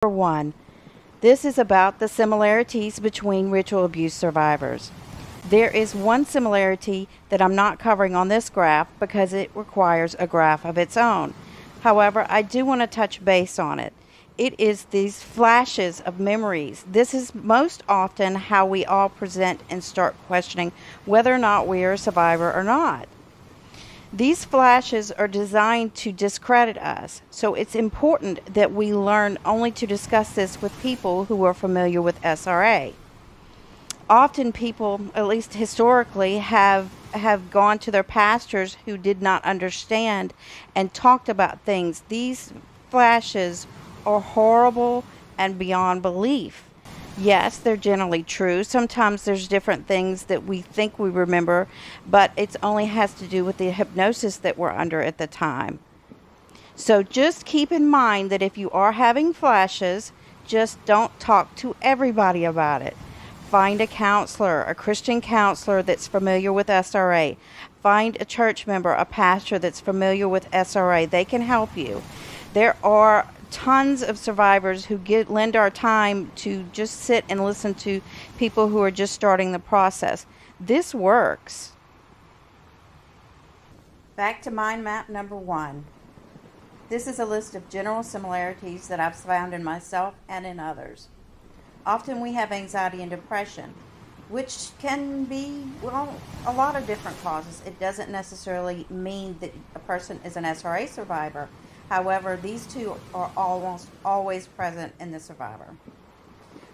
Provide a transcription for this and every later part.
Number 1. This is about the similarities between ritual abuse survivors. There is one similarity that I'm not covering on this graph because it requires a graph of its own. However, I do want to touch base on it. It is these flashes of memories. This is most often how we all present and start questioning whether or not we are a survivor or not. These flashes are designed to discredit us, so it's important that we learn only to discuss this with people who are familiar with SRA. Often people, at least historically, have gone to their pastors who did not understand and talked about things. These flashes are horrible and beyond belief. Yes, they're generally true. Sometimes there's different things that we think we remember, but it only has to do with the hypnosis that we're under at the time. So just keep in mind that if you are having flashes, just don't talk to everybody about it. Find a counselor, a Christian counselor that's familiar with SRA. Find a church member, a pastor that's familiar with SRA. They can help you. There are tons of survivors who lend our time to just sit and listen to people who are just starting the process. This works. Back to mind map number 1. This is a list of general similarities that I've found in myself and in others. Often we have anxiety and depression, which can be, well, a lot of different causes. It doesn't necessarily mean that a person is an SRA survivor. However, these two are almost always present in the survivor.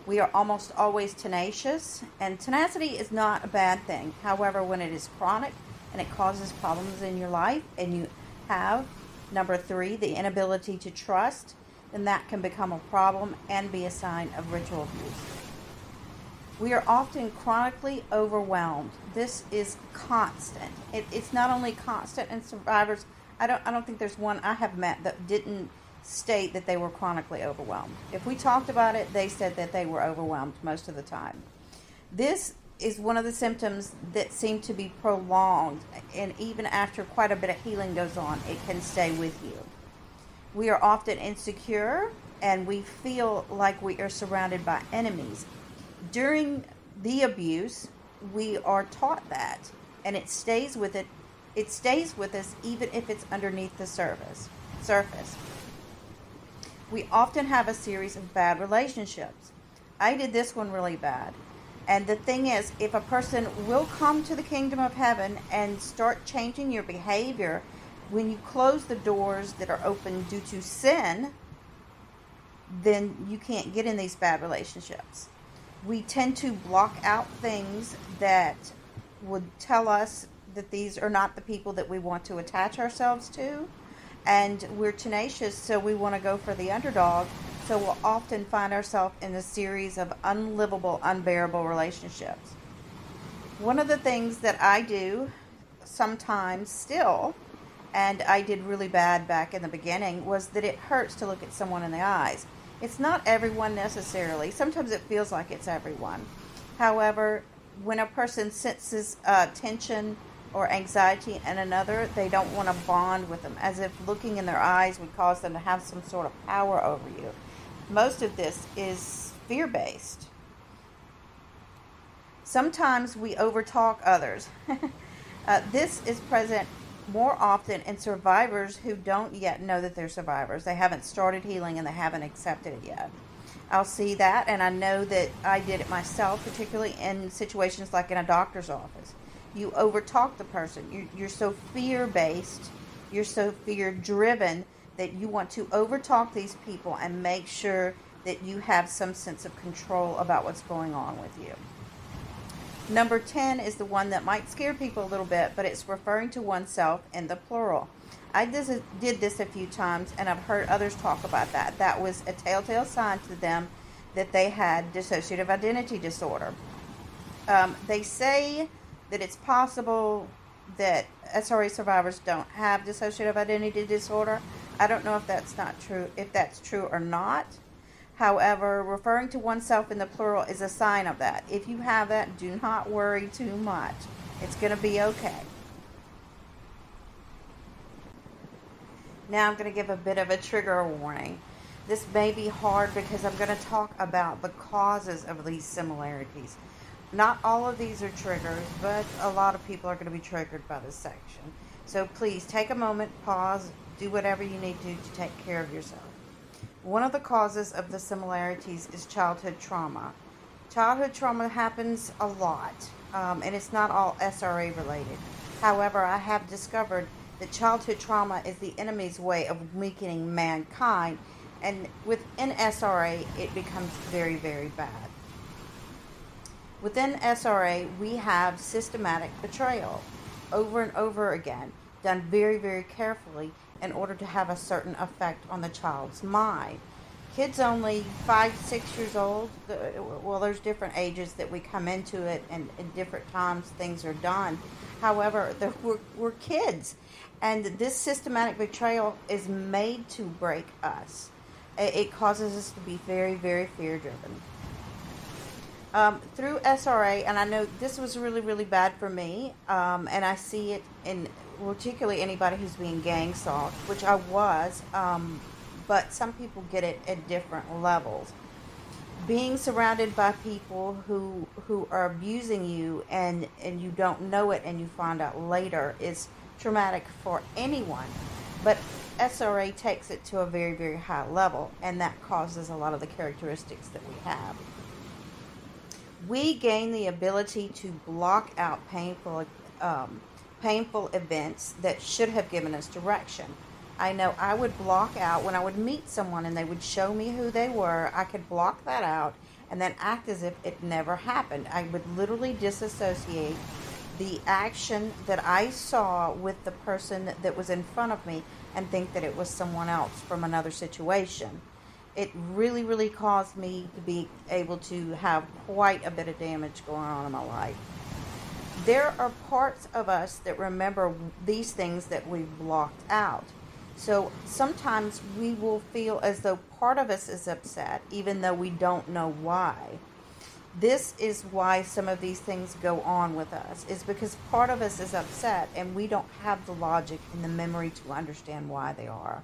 We are almost always tenacious, and tenacity is not a bad thing. However, when it is chronic and it causes problems in your life, and you have, number 3, the inability to trust, then that can become a problem and be a sign of ritual abuse. We are often chronically overwhelmed. This is constant. It's not only constant in survivors. I don't think there's one I have met that didn't state that they were chronically overwhelmed. If we talked about it, they said that they were overwhelmed most of the time. This is one of the symptoms that seem to be prolonged, and even after quite a bit of healing goes on, it can stay with you. We are often insecure, and we feel like we are surrounded by enemies. During the abuse, we are taught that, and it stays with it. It stays with us even if it's underneath the surface. We often have a series of bad relationships. I did this one really bad. And the thing is, if a person will come to the kingdom of heaven and start changing your behavior, when you close the doors that are open due to sin, then you can't get in these bad relationships. We tend to block out things that would tell us that these are not the people that we want to attach ourselves to, and we're tenacious, so we want to go for the underdog, so we'll often find ourselves in a series of unlivable, unbearable relationships. One of the things that I do sometimes still, and I did really bad back in the beginning, was that it hurts to look at someone in the eyes. It's not everyone necessarily. Sometimes it feels like it's everyone. However, when a person senses tension or anxiety in another, they don't want to bond with them, as if looking in their eyes would cause them to have some sort of power over you. Most of this is fear-based. Sometimes we overtalk others. This is present more often in survivors who don't yet know that they're survivors. They haven't started healing and they haven't accepted it yet. I'll see that, and I know that I did it myself, particularly in situations like in a doctor's office. You overtalk the person. You're so fear-based, you're so fear-driven that you want to overtalk these people and make sure that you have some sense of control about what's going on with you. Number 10 is the one that might scare people a little bit, but it's referring to oneself in the plural. I did this a few times, and I've heard others talk about that. That was a telltale sign to them that they had dissociative identity disorder. They say that it's possible that SRA survivors don't have dissociative identity disorder. I don't know if that's not true, if that's true or not. However, referring to oneself in the plural is a sign of that. If you have that, do not worry too much. It's going to be okay. Now I'm going to give a bit of a trigger warning. This may be hard because I'm going to talk about the causes of these similarities. Not all of these are triggers, but a lot of people are going to be triggered by this section. So please take a moment, pause, do whatever you need to take care of yourself. One of the causes of the similarities is childhood trauma. Childhood trauma happens a lot, and it's not all SRA related. However, I have discovered that childhood trauma is the enemy's way of weakening mankind, and within SRA, it becomes very, very bad. Within SRA, we have systematic betrayal over and over again, done very, very carefully in order to have a certain effect on the child's mind. Kids only 5, 6 years old, well, there's different ages that we come into it, and in different times things are done. However, we're kids, and this systematic betrayal is made to break us. It causes us to be very, very fear-driven. Through SRA, and I know this was really, really bad for me, and I see it in particularly anybody who's being gang stalked, which I was, but some people get it at different levels. Being surrounded by people who are abusing you and you don't know it and you find out later is traumatic for anyone, but SRA takes it to a very, very high level, and that causes a lot of the characteristics that we have. We gain the ability to block out painful events that should have given us direction. I know I would block out when I would meet someone and they would show me who they were. I could block that out and then act as if it never happened. I would literally disassociate the action that I saw with the person that was in front of me and think that it was someone else from another situation. It really, really caused me to be able to have quite a bit of damage going on in my life. There are parts of us that remember these things that we've blocked out. So sometimes we will feel as though part of us is upset, even though we don't know why. This is why some of these things go on with us, is because part of us is upset and we don't have the logic and the memory to understand why they are.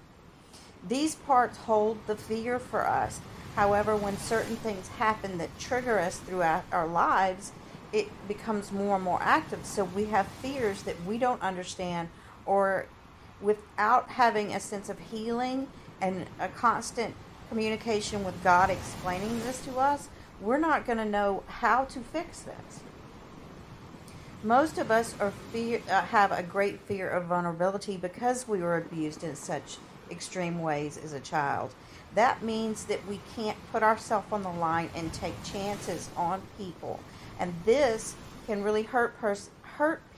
These parts hold the fear for us. However, when certain things happen that trigger us throughout our lives, it becomes more and more active. So we have fears that we don't understand, or without having a sense of healing and a constant communication with God explaining this to us, we're not going to know how to fix this. Most of us have a great fear of vulnerability because we were abused in such extreme ways as a child. That means that we can't put ourselves on the line and take chances on people. And this can really hurt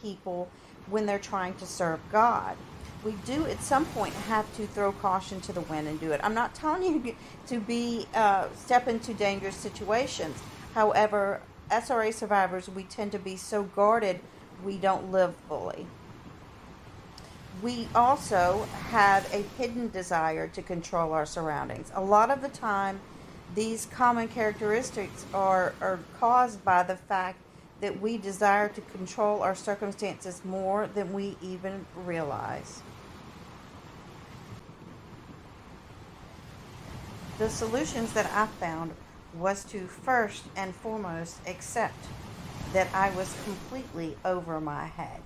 people when they're trying to serve God. We do at some point have to throw caution to the wind and do it. I'm not telling you to step into dangerous situations. However, SRA survivors, we tend to be so guarded we don't live fully. We also have a hidden desire to control our surroundings. A lot of the time, these common characteristics are caused by the fact that we desire to control our circumstances more than we even realize. The solutions that I found was to first and foremost accept that I was completely over my head.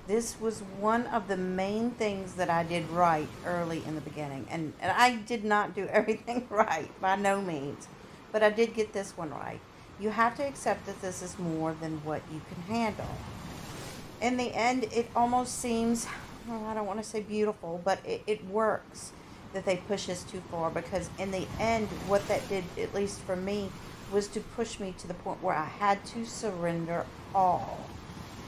This was one of the main things that I did right early in the beginning. And I did not do everything right, by no means. But I did get this one right. You have to accept that this is more than what you can handle. In the end, it almost seems, well, I don't want to say beautiful, but it works that they push us too far, because in the end, what that did, at least for me, was to push me to the point where I had to surrender all.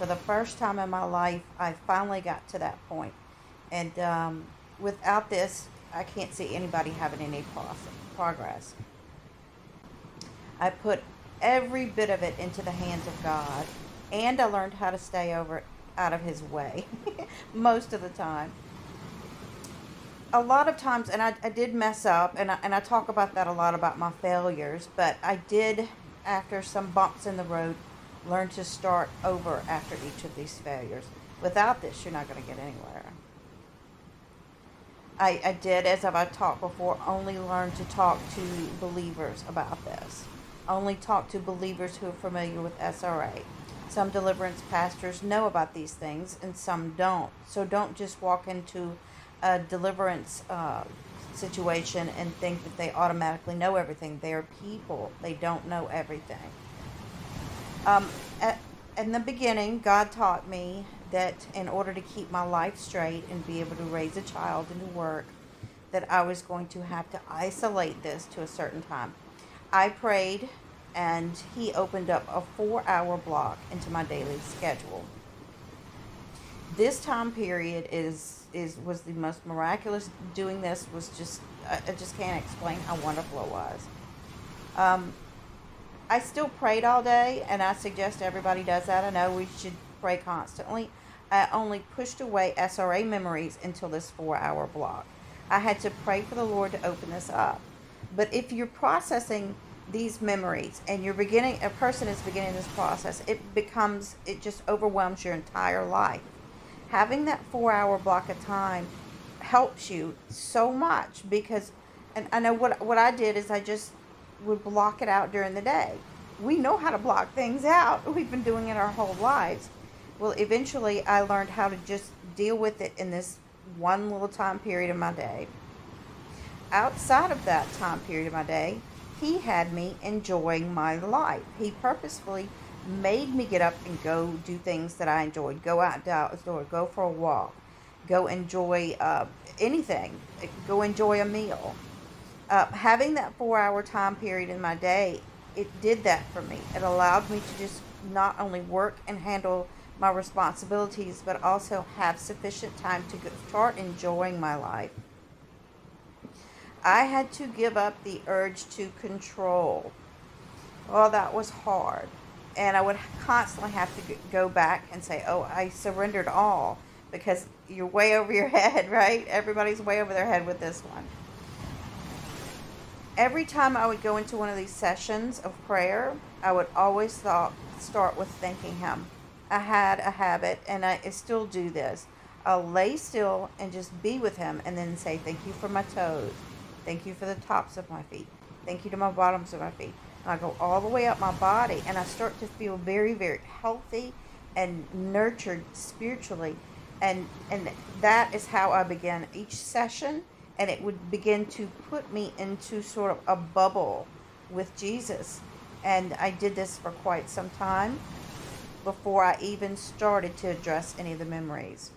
For the first time in my life, I finally got to that point. And without this, I can't see anybody having any progress. I put every bit of it into the hands of God, and I learned how to stay out of His way most of the time. A lot of times, and I did mess up, and I talk about that a lot, about my failures, but I did, after some bumps in the road, learn to start over after each of these failures. Without this, you're not going to get anywhere. I did, as I've talked before, only learn to talk to believers about this. Only talk to believers who are familiar with SRA. Some deliverance pastors know about these things and some don't. So don't just walk into a deliverance situation and think that they automatically know everything. They are people. They don't know everything. In the beginning, God taught me that in order to keep my life straight and be able to raise a child and to work, that I was going to have to isolate this to a certain time. I prayed, and He opened up a 4-hour block into my daily schedule. This time period was the most miraculous. Doing this was just, I just can't explain how wonderful it was. I still prayed all day, and I suggest everybody does that. I know we should pray constantly. I only pushed away SRA memories until this 4-hour block. I had to pray for the Lord to open this up. But if you're processing these memories and a person is beginning this process, it just overwhelms your entire life. Having that 4-hour block of time helps you so much, because, and I know what I did is I just would block it out during the day. We know how to block things out. We've been doing it our whole lives. Well, eventually I learned how to just deal with it in this one little time period of my day. Outside of that time period of my day, He had me enjoying my life. He purposefully made me get up and go do things that I enjoyed. Go outdoors, go for a walk, go enjoy anything, go enjoy a meal. Having that 4-hour time period in my day, it did that for me. It allowed me to just not only work and handle my responsibilities, but also have sufficient time to start enjoying my life. I had to give up the urge to control. Well, that was hard. And I would constantly have to go back and say, oh, I surrendered all, because you're way over your head, right? Everybody's way over their head with this one. Every time I would go into one of these sessions of prayer, I would always start with thanking Him. I had a habit, and I still do this. I'll lay still and just be with Him, and then say, thank you for my toes. Thank you for the tops of my feet. Thank you to my bottoms of my feet. And I go all the way up my body, and I start to feel very, very healthy and nurtured spiritually. And that is how I began each session. And it would begin to put me into sort of a bubble with Jesus. And I did this for quite some time before I even started to address any of the memories.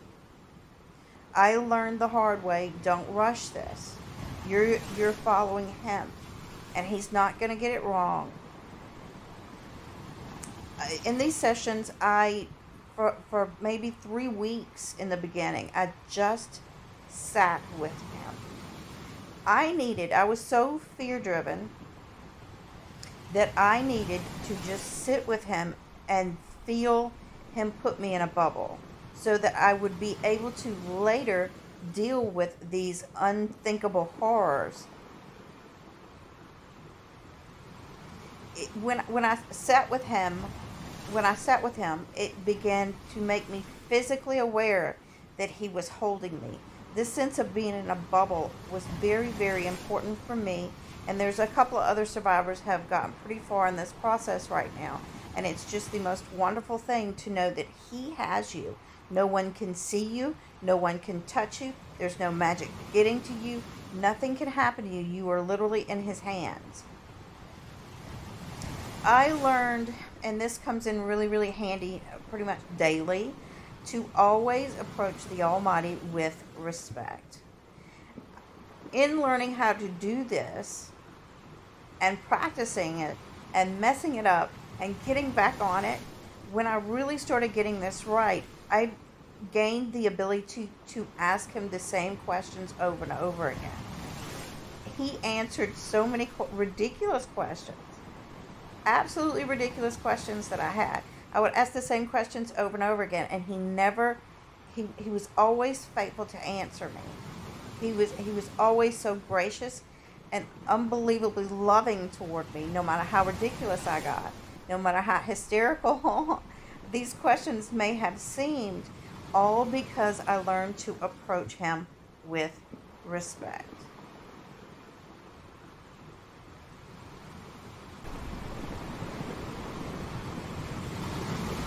I learned the hard way, don't rush this. You're following Him, and He's not going to get it wrong. In these sessions, for maybe 3 weeks in the beginning, I just sat with Him. I was so fear-driven that I needed to just sit with Him and feel Him put me in a bubble, so that I would be able to later deal with these unthinkable horrors. When I sat with Him, it began to make me physically aware that He was holding me. This sense of being in a bubble was very, very important for me. And there's a couple of other survivors have gotten pretty far in this process right now. And it's just the most wonderful thing to know that He has you. No one can see you. No one can touch you. There's no magic getting to you. Nothing can happen to you. You are literally in His hands. I learned, and this comes in really, really handy pretty much daily, to always approach the Almighty with respect. In learning how to do this and practicing it and messing it up and getting back on it, when I really started getting this right, I gained the ability to ask Him the same questions over and over again. He answered so many ridiculous questions, absolutely ridiculous questions that I had. I would ask the same questions over and over again, and he was always faithful to answer me. He was always so gracious and unbelievably loving toward me, no matter how ridiculous I got, no matter how hysterical these questions may have seemed, all because I learned to approach Him with respect.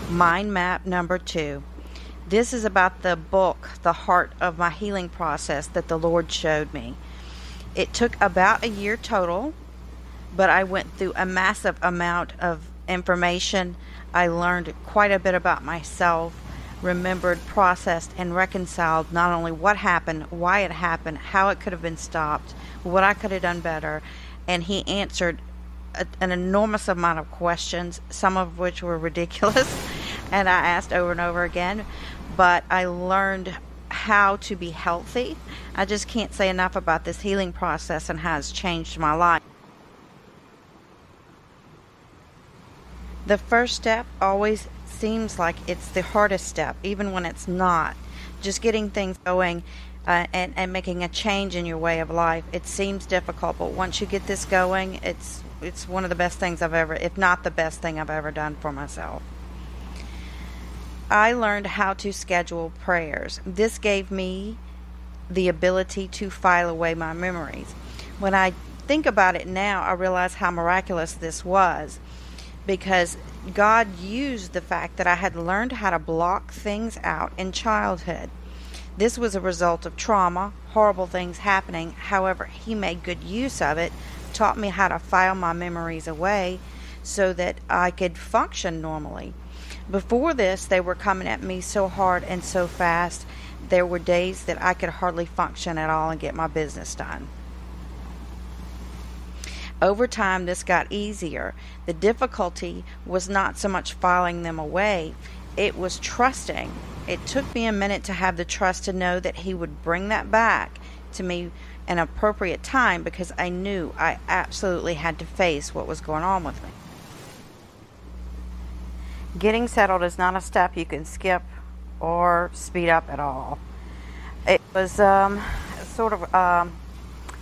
Mind map number 2. This is about the book, The Heart of My Healing Process, that the Lord showed me. It took about a year total, but I went through a massive amount of information. I learned quite a bit about myself, remembered, processed, and reconciled not only what happened, why it happened, how it could have been stopped, what I could have done better, and he answered an enormous amount of questions, some of which were ridiculous, and I asked over and over again, but I learned how to be healthy. I just can't say enough about this healing process and how it's changed my life. The first step always seems like it's the hardest step, even when it's not. Just getting things going and making a change in your way of life, it seems difficult, but once you get this going, it's one of the best things I've ever, if not the best thing I've ever done for myself. I learned how to schedule prayers. This gave me the ability to file away my memories. When I think about it now, I realize how miraculous this was, because God used the fact that I had learned how to block things out in childhood. This was a result of trauma, horrible things happening. However, He made good use of it, taught me how to file my memories away so that I could function normally. Before this, they were coming at me so hard and so fast, there were days that I could hardly function at all and get my business done. Over time, this got easier. The difficulty was not so much filing them away, it was trusting. It took me a minute to have the trust to know that He would bring that back to me an appropriate time, because I knew I absolutely had to face what was going on with me. Getting settled is not a step you can skip or speed up at all. It was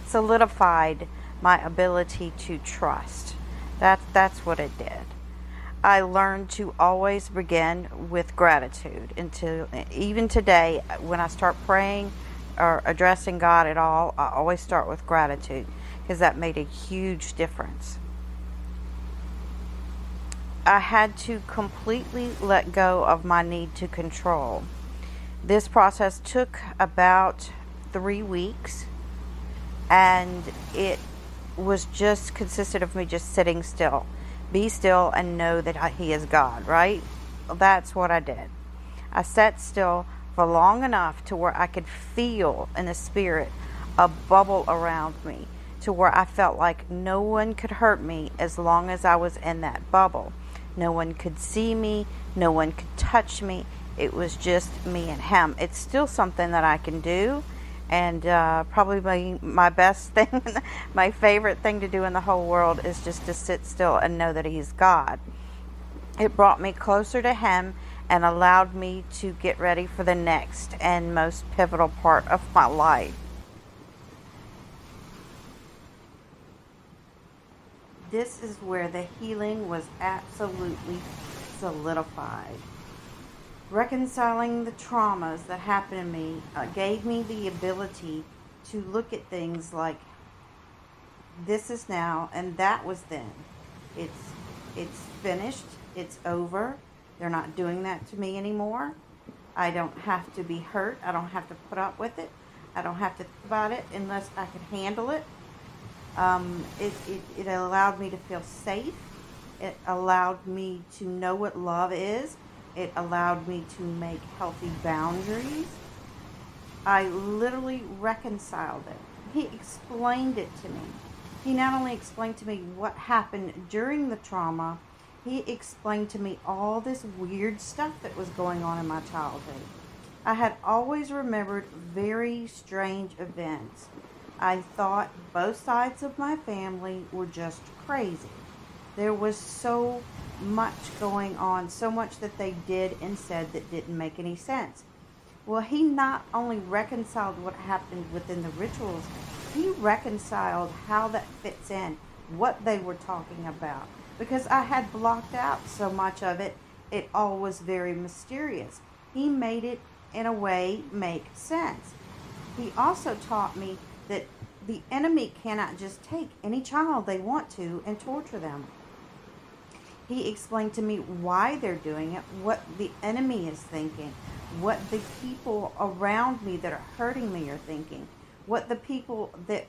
solidified my ability to trust. That's what it did. I learned to always begin with gratitude. Even today, when I start praying or addressing God at all, I always start with gratitude, because that made a huge difference. I had to completely let go of my need to control. This process took about 3 weeks, and it was just consisted of me just sitting still. Be still and know that He is God, right? Well, that's what I did. I sat still for long enough to where I could feel in the spirit a bubble around me, to where I felt like no one could hurt me as long as I was in that bubble. No one could see me, no one could touch me. It was just me and Him. It's still something that I can do, and probably my best thing, my favorite thing to do in the whole world is just to sit still and know that He's God. It brought me closer to Him and allowed me to get ready for the next and most pivotal part of my life. This is where the healing was absolutely solidified. Reconciling the traumas that happened to me gave me the ability to look at things like this is now and that was then. It's finished. It's over. They're not doing that to me anymore. I don't have to be hurt. I don't have to put up with it. I don't have to think about it unless I can handle it. It allowed me to feel safe. It allowed me to know what love is. It allowed me to make healthy boundaries. I literally reconciled it. He explained it to me. He not only explained to me what happened during the trauma, He explained to me all this weird stuff that was going on in my childhood. I had always remembered very strange events. I thought both sides of my family were just crazy. There was so much going on, so much that they did and said that didn't make any sense. Well, He not only reconciled what happened within the rituals, He reconciled how that fits in, what they were talking about. Because I had blocked out so much of it, it all was very mysterious. He made it, in a way, make sense. He also taught me that the enemy cannot just take any child they want to and torture them. He explained to me why they're doing it, what the enemy is thinking, what the people around me that are hurting me are thinking, what the people that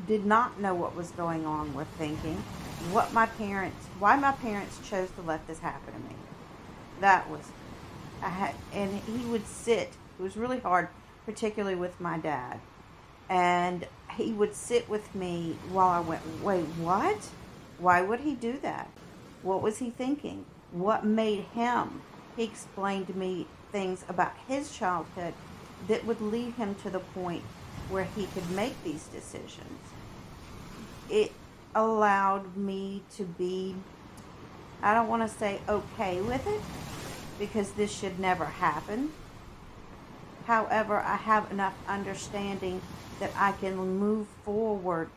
did not know what was going on were thinking, why my parents chose to let this happen to me. And he would sit. It was really hard, particularly with my dad. And he would sit with me while I went, wait, what? Why would he do that? What was he thinking? What made him? He explained to me things about his childhood that would lead him to the point where he could make these decisions. It allowed me to be, I don't want to say okay with it, because this should never happen. However, I have enough understanding that I can move forward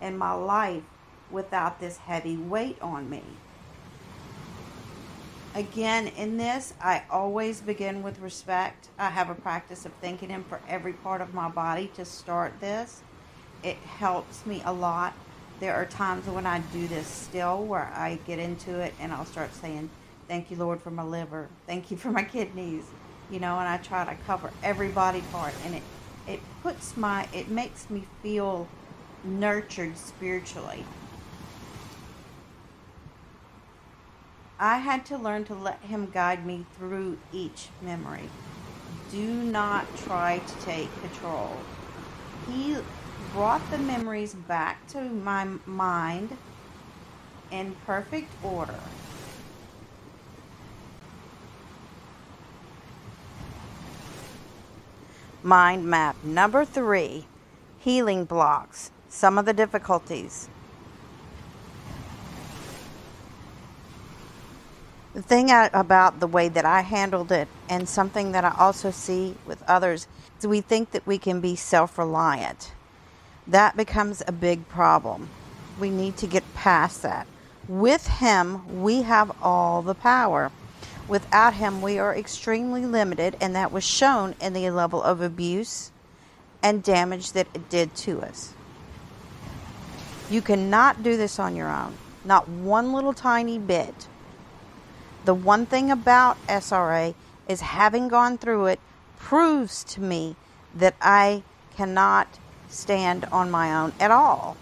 in my life without this heavy weight on me. Again, in this, I always begin with respect. I have a practice of thanking him for every part of my body to start this. It helps me a lot. There are times when I do this still where I get into it and I'll start saying, thank you, Lord, for my liver. Thank you for my kidneys. And I try to cover every body part, and it makes me feel nurtured spiritually. I had to learn to let him guide me through each memory. Do not try to take control. He brought the memories back to my mind in perfect order. Mind map number 3, healing blocks, some of the difficulties. The thing about the way that I handled it, and something that I also see with others, is we think that we can be self-reliant. That becomes a big problem. We need to get past that. With him, we have all the power. Without him, we are extremely limited, and that was shown in the level of abuse and damage that it did to us. You cannot do this on your own. Not one little tiny bit. The one thing about SRA is, having gone through it proves to me that I cannot stand on my own at all.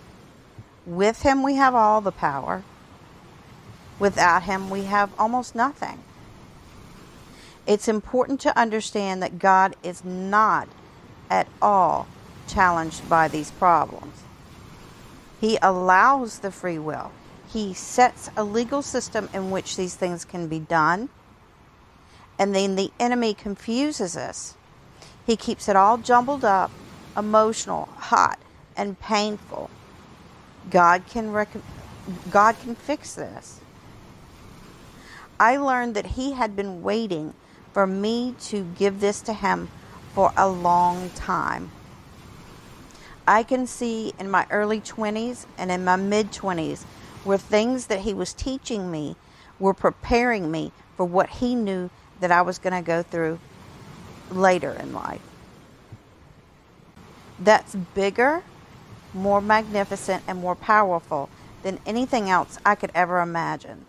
With him, we have all the power. Without him, we have almost nothing. It's important to understand that God is not at all challenged by these problems. He allows the free will. He sets a legal system in which these things can be done. And then the enemy confuses us. He keeps it all jumbled up, emotional, hot, and painful. God can fix this. I learned that he had been waiting for me to give this to him for a long time. I can see in my early 20s and in my mid-20s where things that he was teaching me were preparing me for what he knew that I was going to go through later in life. That's bigger, more magnificent, and more powerful than anything else I could ever imagine.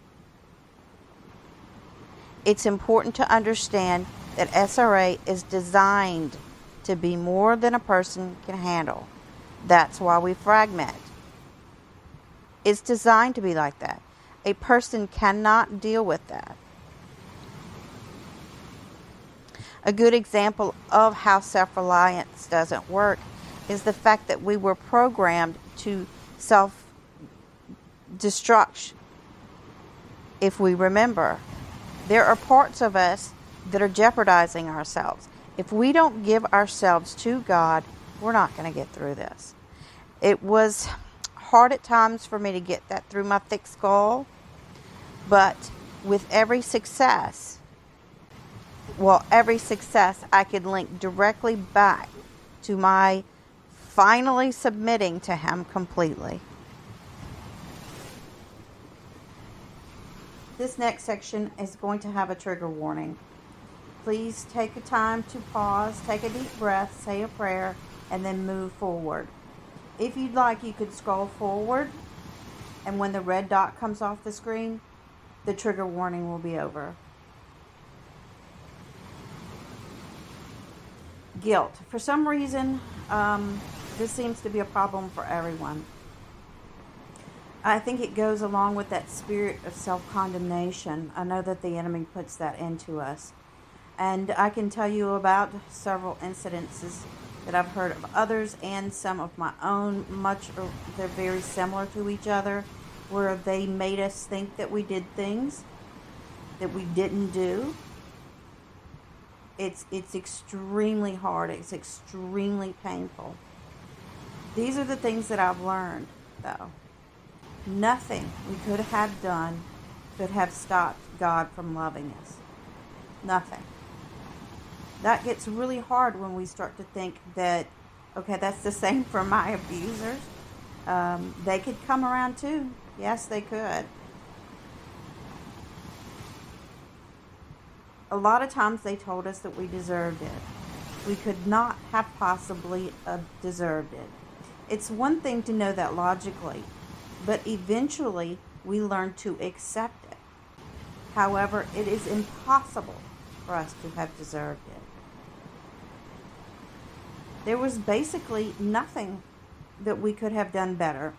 It's important to understand that SRA is designed to be more than a person can handle. That's why we fragment. It's designed to be like that. A person cannot deal with that. A good example of how self-reliance doesn't work is the fact that we were programmed to self-destruct. If we remember, there are parts of us that are jeopardizing ourselves. If we don't give ourselves to God, we're not going to get through this. It was hard at times for me to get that through my thick skull, but with every success I could link directly back to my finally submitting to him completely. This next section is going to have a trigger warning. Please take a time to pause, take a deep breath, say a prayer, and then move forward. If you'd like, you could scroll forward, and when the red dot comes off the screen, the trigger warning will be over. Guilt. For some reason, this seems to be a problem for everyone. I think it goes along with that spirit of self-condemnation. I know that the enemy puts that into us. And I can tell you about several incidences that I've heard of others and some of my own. They're very similar to each other, where they made us think that we did things that we didn't do. It's extremely hard. It's extremely painful. These are the things that I've learned, though. Nothing we could have done could have stopped God from loving us. Nothing. That gets really hard when we start to think that, okay, that's the same for my abusers. They could come around too. Yes, they could. A lot of times they told us that we deserved it. We could not have possibly deserved it. It's one thing to know that logically, but eventually we learn to accept it. However, it is impossible for us to have deserved it. There was basically nothing that we could have done better.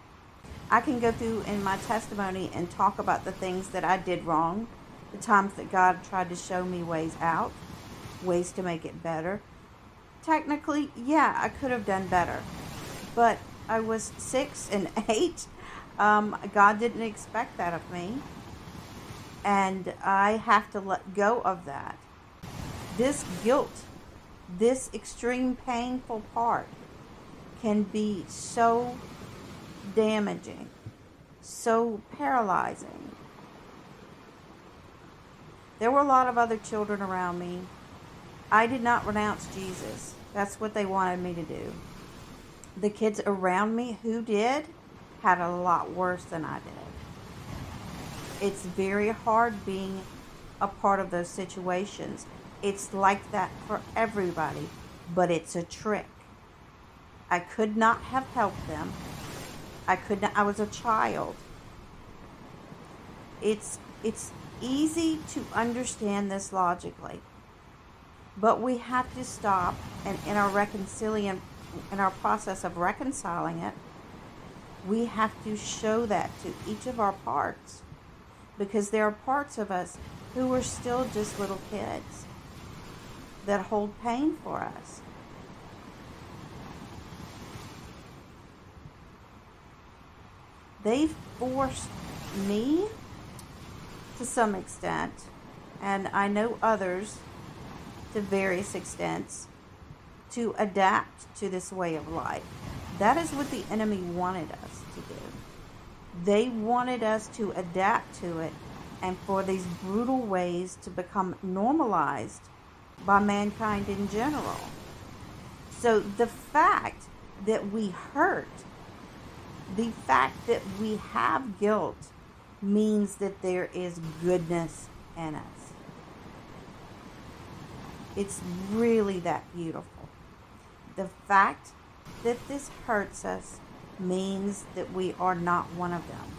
I can go through in my testimony and talk about the things that I did wrong, the times that God tried to show me ways out, ways to make it better. Technically, yeah, I could have done better, but I was 6 and 8. God didn't expect that of me, and I have to let go of that. This guilt, this extreme painful part can be so damaging, so paralyzing. There were a lot of other children around me. I did not renounce Jesus. That's what they wanted me to do. The kids around me who did had a lot worse than I did. It's very hard being a part of those situations. It's like that for everybody, but it's a trick. I could not have helped them. I was a child. It's easy to understand this logically, but we have to stop, and in our process of reconciling it, we have to show that to each of our parts, because there are parts of us who are still just little kids that hold pain for us. They forced me to some extent, and I know others to various extents, to adapt to this way of life. That is what the enemy wanted us to do. They wanted us to adapt to it, and for these brutal ways to become normalized by mankind in general. So the fact that we hurt, the fact that we have guilt, means that there is goodness in us. It's really that beautiful. The fact that this hurts us means that we are not one of them.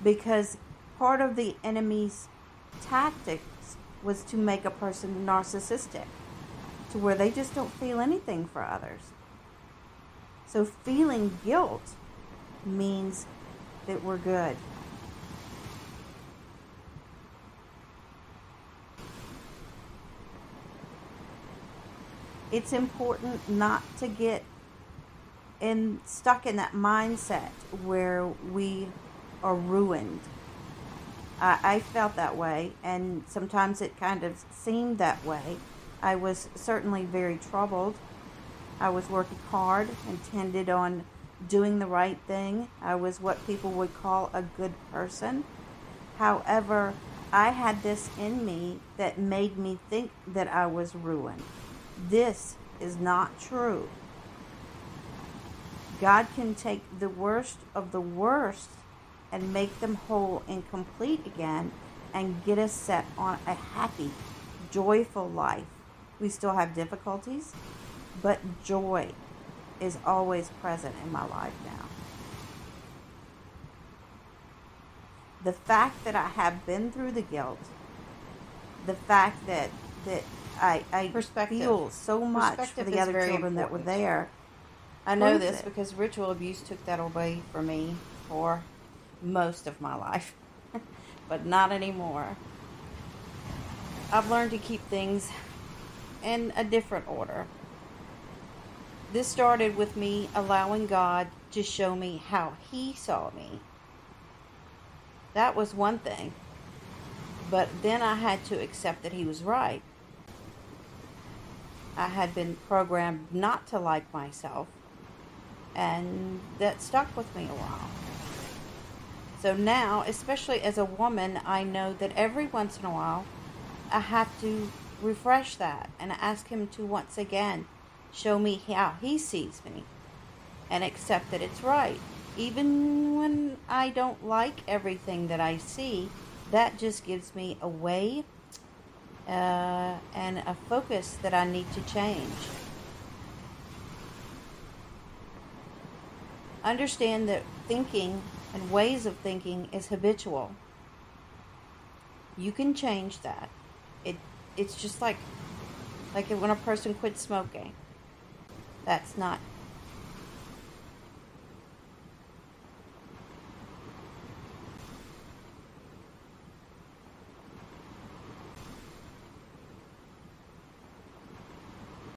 Because part of the enemy's tactics was to make a person narcissistic, to where they just don't feel anything for others. So feeling guilt means that we're good. It's important not to get stuck in that mindset where we are ruined. I felt that way, and sometimes it kind of seemed that way. I was certainly very troubled. I was working hard, intended on doing the right thing. I was what people would call a good person. However, I had this in me that made me think that I was ruined. This is not true. God can take the worst of the worst and make them whole and complete again, and get us set on a happy, joyful life. We still have difficulties, but joy is always present in my life now. The fact that I have been through the guilt, the fact that I feel so much for the other children that were there. I know this because ritual abuse took that away from me for most of my life, but not anymore. I've learned to keep things in a different order. This started with me allowing God to show me how He saw me. That was one thing. But then I had to accept that He was right. I had been programmed not to like myself, and that stuck with me a while. So now, especially as a woman, I know that every once in a while I have to refresh that and ask Him to once again show me how He sees me and accept that it's right. Even when I don't like everything that I see, that just gives me a way and a focus that I need to change. Understand that thinking and ways of thinking is habitual. You can change that. It's just like when a person quits smoking. That's not